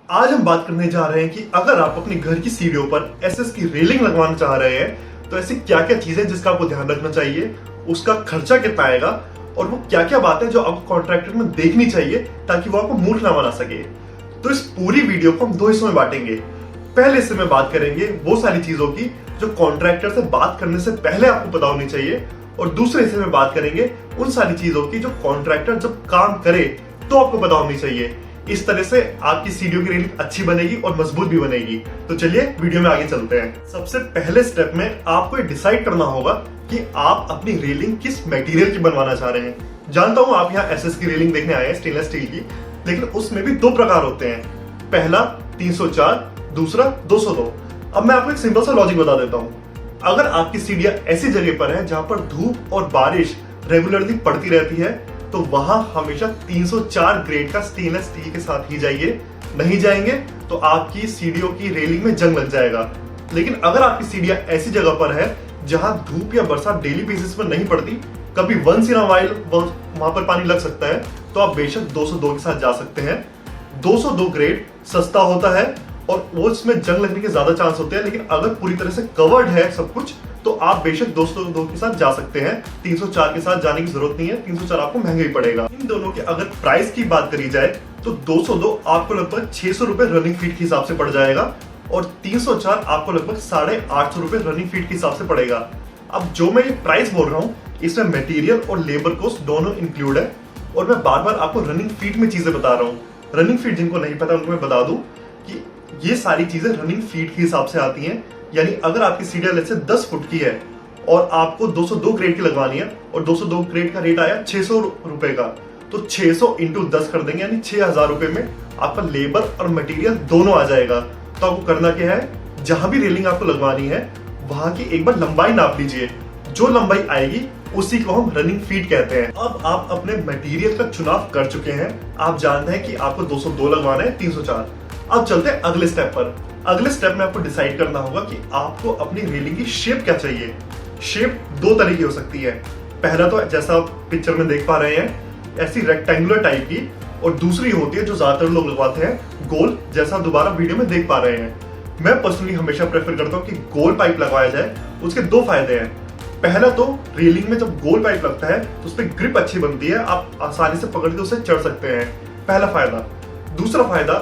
आज हम बात करने जा रहे हैं कि अगर आप अपने घर की सीढ़ियों पर एसएस की रेलिंग लगवाना चाह रहे हैं तो ऐसी क्या क्या चीजें जिसका आपको ध्यान रखना चाहिए, उसका खर्चा कितना आएगा और वो क्या क्या बातें जो आपको कॉन्ट्रैक्टर में देखनी चाहिए ताकि वो आपको मूर्ख ना बना सके। तो इस पूरी वीडियो को हम दो हिस्सों में बांटेंगे। पहले हिस्से में बात करेंगे वो सारी चीजों की जो कॉन्ट्रैक्टर से बात करने से पहले आपको पता होनी चाहिए, और दूसरे हिस्से में बात करेंगे उन सारी चीजों की जो कॉन्ट्रैक्टर जब काम करे तो आपको पता होनी चाहिए। इस तरह से आपकी सीढ़ियों की रेलिंग अच्छी बनेगी और मजबूत भी बनेगी। तो चलिए वीडियो में आगे चलते हैं। सबसे पहले स्टेप में आपको डिसाइड करना होगा कि आप अपनी रेलिंग किस मटेरियल की बनवाना चाह रहे हैं। जानता हूं आप यहाँ एसएस की रेलिंग देखने आए हैं, स्टेनलेस स्टील की, लेकिन उसमें भी दो प्रकार होते हैं। पहला 304, दूसरा 202। अब मैं आपको एक सिंपल सा लॉजिक बता देता हूँ। अगर आपकी सीढ़ियां ऐसी जगह पर है जहां पर धूप और बारिश रेगुलरली पड़ती रहती है तो वहां हमेशा 304 ग्रेड का स्टेनलेस स्टील के साथ ही जाइए। नहीं जाएंगे तो आपकी सीढ़ियों की रेलिंग में जंग लग जाएगा। लेकिन अगर आपकी सीढ़ियां ऐसी जगह पर है जहां धूप या बरसात डेली बेसिस पर नहीं पड़ती, कभी वंस इन अ वाइल वहां पर पानी लग सकता है, तो आप बेशक 202 के साथ जा सकते हैं। 202 ग्रेड सस्ता होता है और वो इसमें जंग लगने के ज्यादा चांस होते हैं, लेकिन अगर पूरी तरह से कवर्ड है सब कुछ तो आप बेशक 202 के साथ जा सकते हैं। 304 के साथ जाने की जरूरत नहीं है, 304 आपको महंगा ही पड़ेगा। इन दोनों के अगर प्राइस की बात करी जाए तो 202 आपको लगभग 600 रुपए रनिंग फीट के हिसाब से पड़ जाएगा और 304 आपको लगभग 850 रुपए रनिंग फीट के हिसाब से पड़ेगा। अब जो मैं ये प्राइस बोल रहा हूँ इसमें मटेरियल और लेबर कॉस्ट दोनों इंक्लूड है, और मैं बार बार आपको रनिंग फीट में चीजें बता रहा हूँ। रनिंग फीट जिनको नहीं पता उनको मैं बता दूं कि ये सारी चीजें रनिंग फीट के हिसाब से आती हैं। यानी अगर आपकी सीढ़ियां लेट से 10 फुट की है और आपको 202 ग्रेड की लगवानी है और 202 ग्रेड का रेट आया 600 रुपए का, तो 600 इंटू 10 कर देंगे, यानी 6000 रुपए में आपका लेबर और मटेरियल दोनों आ जाएगा। तो आपको करना क्या है, जहां भी रेलिंग आपको लगवानी है वहां की एक बार लंबाई नाप लीजिए। जो लंबाई आएगी उसी को हम रनिंग फीट कहते हैं। अब आप अपने मटेरियल का चुनाव कर चुके हैं, आप जानते हैं कि आपको 202 लगवाना है, 304। अब चलते हैं अगले स्टेप पर। अगले स्टेप में आपको डिसाइड करना होगा कि आपको अपनी रेलिंग की शेप क्या चाहिए। शेप दो तरह की हो सकती है। पहला तो जैसा आप पिक्चर में देख पा रहे हैं ऐसी रेक्टेंगुलर टाइप की, और दूसरी होती है जो ज्यादातर लोग लगवाते हैं गोल, जैसा दोबारा वीडियो में देख पा रहे हैं। मैं पर्सनली हमेशा प्रेफर करता हूँ कि गोल पाइप लगवाया जाए। उसके दो फायदे हैं। पहला तो रेलिंग में जब गोल पाइप लगता है तो उसपे ग्रिप अच्छी बनती है, आप आसानी से पकड़ के उसे चढ़ सकते हैं, पहला फायदा। दूसरा फायदा,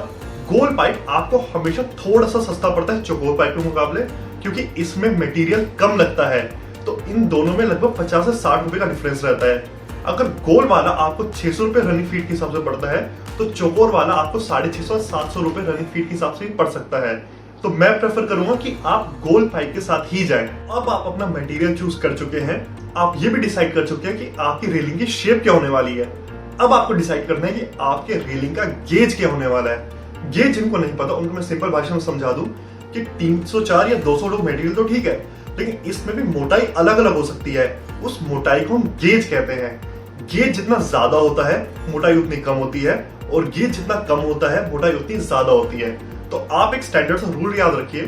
गोल पाइप आपको हमेशा थोड़ा सा सस्ता पड़ता है चौकोर पाइप के मुकाबले, क्योंकि इसमें मटेरियल कम लगता है। तो इन दोनों में लगभग 50 से 60 रुपए का डिफरेंस रहता है। अगर गोल वाला आपको 600 रुपए रनिंग फीट के हिसाब से पड़ता है तो चौकोर वाला आपको 650 700 रुपए रनिंग फीट के हिसाब से पड़ सकता है। तो मैं प्रेफर करूंगा कि आप गोल पाइप के साथ ही जाएं। अब आप अपना मटेरियल चूज कर चुके हैं, आप ये भी डिसाइड कर चुके हैं कि आपकी रेलिंग की शेप क्या होने वाली है। अब आपको डिसाइड करना है कि आपके रेलिंग का गेज क्या होने वाला है। गेज जिनको नहीं पता उनको मैं सिंपल भाषा में समझा दूं कि 304 या 202 मटेरियल तो ठीक है, लेकिन इसमें भी मोटाई अलग अलग हो सकती है। उस मोटाई को हम गेज कहते हैं। गेज जितना ज्यादा होता है मोटाई उतनी कम होती है, और गेज जितना कम होता है मोटाई उतनी ज्यादा होती है। तो आप एक स्टैंडर्ड सा रूल याद रखिए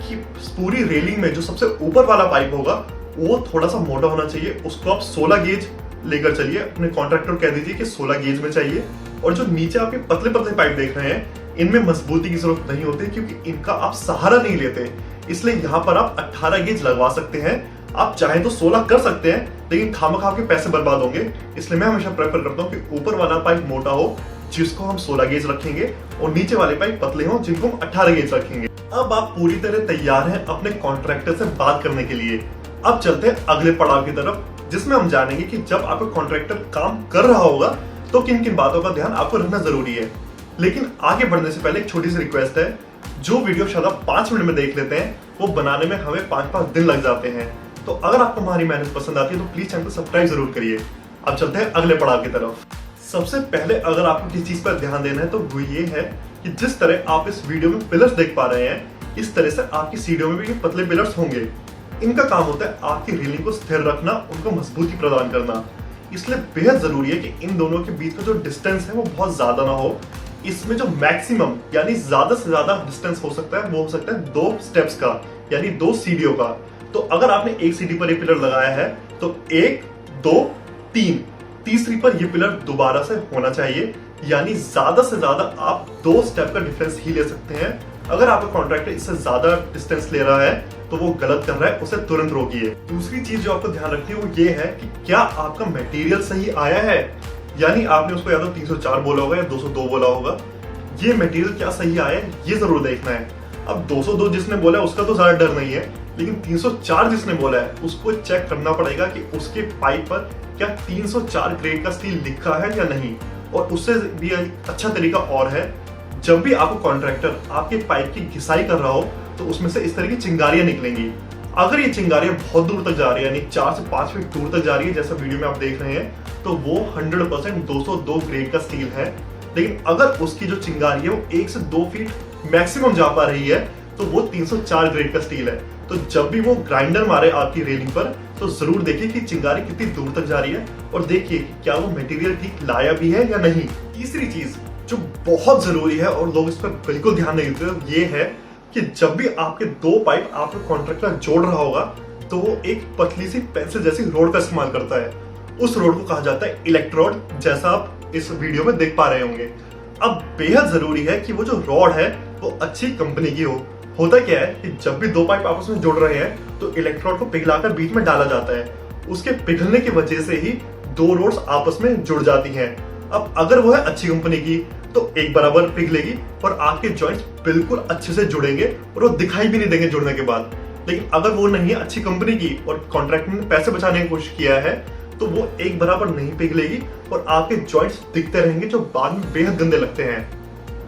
कि पूरी रेलिंग में जो सबसे ऊपर वाला पाइप होगा वो थोड़ा सा मोटा होना चाहिए। उसको आप 16 गेज लेकर चलिए, अपने कॉन्ट्रैक्टर कह दीजिए कि 16 गेज में चाहिए। और जो नीचे आपके पतले पतले पाइप देख रहे हैं इनमें मजबूती की जरूरत नहीं होती, क्योंकि इनका आप सहारा नहीं लेते, इसलिए यहाँ पर आप 18 गेज लगवा सकते हैं। आप चाहें तो 16 कर सकते हैं, लेकिन खामखा के पैसे बर्बाद होंगे। इसलिए मैं हमेशा प्रेफर करता हूँ कि ऊपर वाला पाइप मोटा हो जिसको हम 16 गेज रखेंगे, और नीचे वाले पाइप पतले हो जिनको हम 18 गेज रखेंगे। अब आप पूरी तरह तैयार हैं अपने कॉन्ट्रैक्टर से बात करने के लिए। अब चलते हैं अगले पड़ाव की तरफ, जिसमें हम जानेंगे कि जब आपका कॉन्ट्रैक्टर काम कर रहा होगा तो किन किन बातों का ध्यान आपको रखना जरूरी है। लेकिन आगे बढ़ने से पहले एक छोटी सी रिक्वेस्ट है, जो वीडियो शायद आप 5 मिनट में देख लेते हैं वो बनाने में हमें 5-5 दिन लग जाते हैं। तो अगर आपको हमारी मेहनत पसंद आती है तो प्लीज चैनल को सब्सक्राइब जरूर करिए। अब चलते हैं अगले पड़ाव की तरफ। सबसे पहले अगर आपको किसी चीज पर ध्यान देना है तो वो ये है कि जिस तरह आप इस वीडियो में पिलर्स देख पा रहे हैं, इस तरह से आपकी सीढ़ियों में भी ये पतले पिलर्स होंगे। इनका काम होता है आपकी रेलिंग को स्थिर रखना, उनको मजबूती प्रदान करना। इसलिए बेहद जरूरी है कि इन दोनों के बीच का जो डिस्टेंस है वो बहुत ज्यादा ना हो। इसमें जो मैक्सिमम यानी ज्यादा से ज्यादा डिस्टेंस हो सकता है वो हो सकता है 2 स्टेप्स का, यानी 2 सीढ़ियों का। तो अगर आपने एक सीढ़ी पर एक पिलर लगाया है तो 1, 2, 3, तीसरी पर ये पिलर दोबारा से होना चाहिए, यानी ज्यादा से ज्यादा आप 2 स्टेप का डिफरेंस ही ले सकते हैं। अगर आपका कॉन्ट्रैक्टर इससे ज्यादा डिस्टेंस ले रहा है तो वो गलत कर रहा है, उसे तुरंत रोकिए। दूसरी चीज जो आपको ध्यान रखनी है वो ये है कि क्या आपका मटेरियल सही आया है। यानी आपने उसको या तो 304 बोला होगा या 202 बोला होगा, ये मटेरियल क्या सही आया है ये जरूर देखना है। अब 202 जिसने बोला है उसका तो ज्यादा डर नहीं है, लेकिन 304 जिसने बोला है उसको चेक करना पड़ेगा कि उसके पाइप पर क्या 304 ग्रेड का स्टील लिखा है या नहीं। और उससे भी अच्छा तरीका और है, जब भी आपको कॉन्ट्रैक्टर आपके पाइप की घिसाई कर रहा हो तो उसमें से इस तरह की चिंगारियां निकलेंगी। अगर ये चिंगारियां बहुत दूर तक जा रही है, यानी 4 से 5 फीट दूर तक जा रही है जैसा वीडियो में आप देख रहे हैं, तो वो 100% 202 ग्रेड का स्टील है। लेकिन अगर उसकी जो चिंगारी है वो 1 से 2 फीट मैक्सिमम जा पा रही है तो वो 304 ग्रेड का स्टील है। तो जब भी वो ग्राइंडर मारे आपकी रेलिंग पर तो जरूर देखिए कि चिंगारी कितनी दूर तक जा रही है और देखिए कि क्या वो मटेरियल ठीक लाया भी है या नहीं। तीसरी चीज जो बहुत जरूरी है और लोग इस पर बिल्कुल ध्यान नहीं देते ये है कि जब भी आपके 2 पाइप आपका कॉन्ट्रैक्टर जोड़ रहा होगा तो वो एक पतली सी पेंसिल जैसी रोड का इस्तेमाल करता है। उस रोड को कहा जाता है इलेक्ट्रोड, जैसा आप इस वीडियो में देख पा रहे होंगे। अब बेहद जरूरी है कि वो जो रॉड है वो अच्छी कंपनी की हो। होता क्या है कि जब भी 2 पाइप आपस में जुड़ रहे हैं तो इलेक्ट्रोड को पिघलाकर बीच में डाला जाता है। उसके पिघलने की वजह से ही 2 रोड्स आपस में जुड़ जाती हैं। अब अगर वो है अच्छी कंपनी की तो एक बराबर पिघलेगी और आपके जॉइंट्स बिल्कुल अच्छे से जुड़ेंगे और वो दिखाई भी नहीं देंगे जुड़ने के बाद। लेकिन अगर वो नहीं है अच्छी कंपनी की और कॉन्ट्रैक्टर ने पैसे बचाने की कोशिश किया है तो वो एक बराबर नहीं पिघलेगी और आपके जॉइंट्स दिखते रहेंगे जो बाद में बेहद गंदे लगते हैं।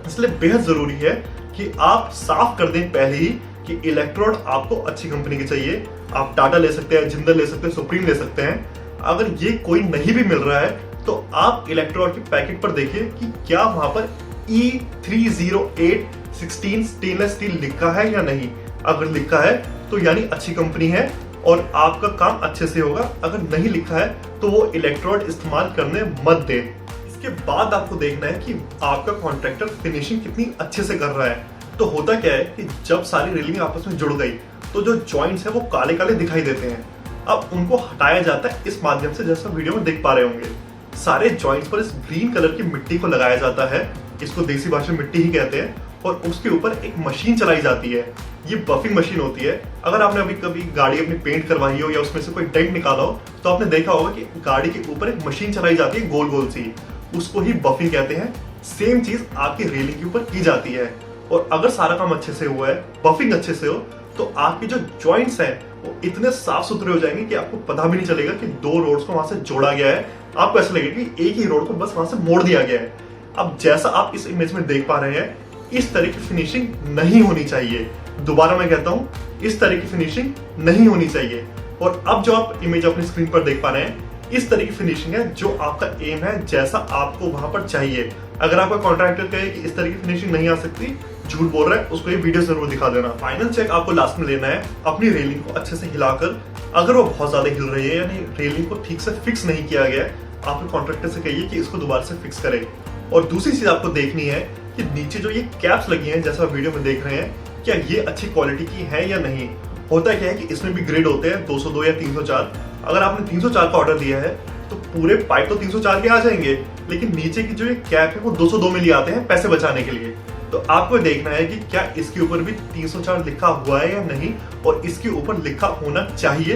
इसलिए बेहद जरूरी है कि आप साफ कर दें पहले ही कि इलेक्ट्रोड आपको अच्छी कंपनी की चाहिए। आप टाटा ले सकते हैं, जिंदल ले सकते हैं, सुप्रीम ले सकते हैं। अगर ये कोई नहीं भी मिल रहा है तो आप इलेक्ट्रोड के पैकेट पर देखिए कि क्या वहां पर E30816 स्टेनलेस स्टील लिखा है या नहीं। अगर लिखा है तो यानी अच्छी कंपनी है और आपका काम अच्छे से होगा। अगर नहीं लिखा है तो वो इलेक्ट्रोड इस्तेमाल करने मत दें। इसके बाद आपको देखना है कि आपका कॉन्ट्रैक्टर फिनिशिंग कितनी अच्छे से कर रहा है। तो होता क्या है कि जब सारी रेलिंग आपस में जुड़ गई तो जो जॉइंट्स है वो काले काले दिखाई देते हैं। अब उनको हटाया जाता है इस माध्यम से, जैसा वीडियो में देख पा रहे होंगे। सारे जॉइंट्स पर इस ग्रीन कलर की मिट्टी को लगाया जाता है, इसको देसी भाषा में मिट्टी ही कहते हैं, और उसके ऊपर एक मशीन चलाई जाती है। ये बफिंग मशीन होती है। अगर आपने अभी कभी गाड़ी अपनी पेंट करवाई हो या उसमें से कोई डेंट निकाला हो तो आपने देखा होगा कि गाड़ी के ऊपर एक मशीन चलाई जाती है गोल गोल सी, उसको ही बफिंग कहते हैं। सेम चीज आपकी रेलिंग के ऊपर की जाती है। और अगर सारा काम अच्छे से हुआ है, बफिंग अच्छे से हो, तो आपके जो जॉइंट्स हैं वो इतने साफ सुथरे हो जाएंगे कि आपको पता भी नहीं चलेगा कि 2 रोड्स को वहां से जोड़ा गया है। आपको ऐसा लगेगा कि एक ही रोड को बस वहां से मोड़ दिया गया है। अब जैसा आप इस इमेज में देख पा रहे हैं, इस तरह की फिनिशिंग नहीं होनी चाहिए। दोबारा मैं कहता हूं, इस तरह की फिनिशिंग नहीं होनी चाहिए। और अब जो आप इमेज अपनी स्क्रीन पर देख पा रहे हैं, इस तरह की फिनिशिंग है जो आपका एम है, जैसा आपको वहां पर चाहिए। अगर आपका कॉन्ट्रैक्टर कहे कि इस तरह की फिनिशिंग नहीं आ सकती, झूठ बोल रहा है, उसको ये वीडियो जरूर दिखा देना। फाइनल चेक आपको लास्ट में लेना है अपनी रेलिंग को अच्छे से हिलाकर। अगर वो बहुत ज्यादा हिल रही है यानी रेलिंग को ठीक से फिक्स नहीं किया गया है, आपके कॉन्ट्रैक्टर से कहिए कि इसको दोबारा से फिक्स करे। और दूसरी चीज आपको देखनी है कि नीचे जो ये कैप्स लगी हैं, जैसा वीडियो में देख रहे हैं, क्या ये अच्छी क्वालिटी की है या नहीं। होता क्या है कि इसमें भी ग्रेड होते हैं 202 या 304। अगर आपने 304 का ऑर्डर दिया है तो पूरे पाइप तो 304 के आ जाएंगे, लेकिन नीचे की जो ये कैप है वो 202 में लिए आते हैं पैसे बचाने के लिए। तो आपको देखना है कि क्या इसके ऊपर भी 304 लिखा हुआ है या नहीं, और इसके ऊपर लिखा होना चाहिए,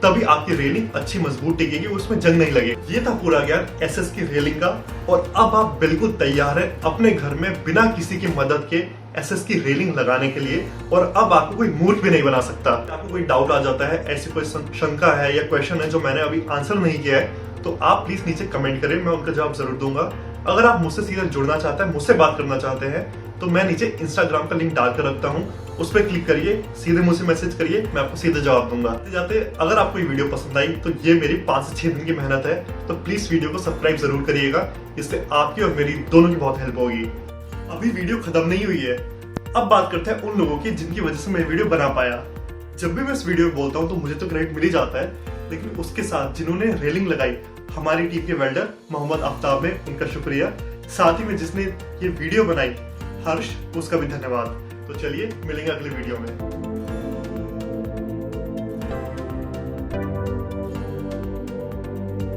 तभी आपकी रेलिंग अच्छी मजबूत टिकेगी, उसमें जंग नहीं लगेगी। ये था पूरा ज्ञान एसएस की रेलिंग का, और अब आप बिल्कुल तैयार हैं अपने घर में बिना किसी की मदद के एसएस की रेलिंग लगाने के लिए। और अब आपको कोई मूर्ख भी नहीं बना सकता। आपको कोई डाउट आ जाता है, ऐसी कोई शंका है या क्वेश्चन है जो मैंने अभी आंसर नहीं किया है, तो आप प्लीज नीचे कमेंट करें, मैं उनका जवाब जरूर दूंगा। अगर आप मुझसे सीधे जुड़ना चाहते हैं, मुझसे बात करना चाहते हैं, तो मैं नीचे इंस्टाग्राम का लिंक डालकर रखता हूँ, उस पर क्लिक करिए, सीधे मुझसे मैसेज करिए, मैं आपको सीधे जवाब दूंगा। जाते अगर आपको ये वीडियो पसंद आई तो ये मेरी 5 से 6 दिन की मेहनत है, तो प्लीज वीडियो को सब्सक्राइब जरूर करिएगा, इससे आपकी और मेरी दोनों की बहुत हेल्प होगी। अभी वीडियो खत्म नहीं हुई है, अब बात करते हैं उन लोगों की जिनकी वजह से मैं वीडियो बना पाया। जब भी मैं इस वीडियो में बोलता हूँ तो मुझे तो क्रेडिट मिल ही जाता है, लेकिन उसके साथ जिन्होंने रेलिंग लगाई, हमारी टीम के वेल्डर मोहम्मद आफ्ताब ने, उनका शुक्रिया। साथ ही में जिसने ये वीडियो बनाई, हर्ष, उसका भी धन्यवाद। तो चलिए मिलेंगे अगले वीडियो में।